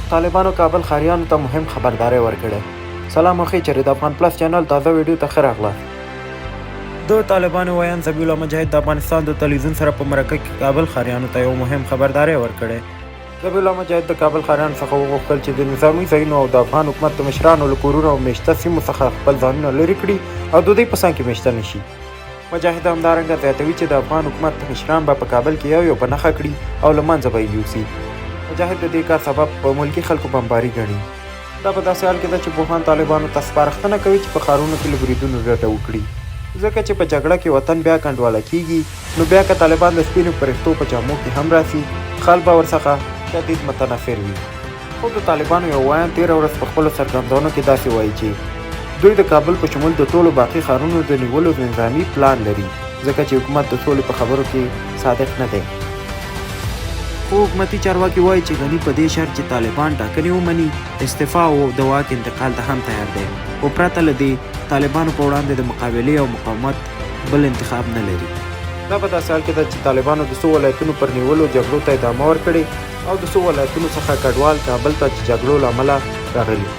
طالبانو کابل ښاریانو ته مهم خبرداری ورکړی. سلام او ښې چېرې د افغان پلس چینل تازه ویډیو ته ښه راغلاست. د طالبانو ویان ذبیح الله مجاهد د افغانستان د تلویزیون سره په مرکه کې کابل ښاریانو ته یو مهم خبرداری ورکړی. ذبیح الله مجاهد د کابل ښاریانو څخه وغوښتل چې د نظامي ځایونو او د افغان حکومت د مشرانو له کورونو او میشته سیمو څخه خپل ځانونه لرې کړي او د دوی په څنګ کې میشته نه شي. مجاهد همدارنګه زیاتوي چې د افغان حکومت مشران به په کابل کې یو په نښه کړي او له منځه به یې یوسي. مجاهد د دې کار سبب په ملکي خلکو بمباري ګڼي. دا په داسې حال کې ده چې پوهان طالبانو ته سپارښتنه کوي چې په ښارونو کې له بریدونو ډډه وکړي، ځکه چې په جګړه کې وطن بیا کنډواله کیږي نو بیا که طالبان د سپینو فرښتو په جامو کې هم راسي خلک به ورڅخه شدید متنفر وي. خو د طالبانو یو ویان تېره ورځ په خپلو څرګندونو کې داسې وایي چې دوی د کابل په شمول د ټولو باقي ښارونو د نیولو نظامي پلان لري، ځکه چې حکومت د سولې په خبرو کې صادق نه دی. خو حکومتي چارواکي وایي چې غني په دې شرط چې طالبان ټاکنې ومني استعفا او د واک انتقال ته هم تیار دی، خو پرته له دې طالبانو په وړاندې د مقابلې او مقاومت بل انتخاب نه لري. دا په داسې حال کې ده چې طالبانو د څو ولایتونو پر نیولو جګړو ته ادامه ورکړې او د څو ولایتونو څخه کډوال کابل ته چې جګړو له امله راغلي.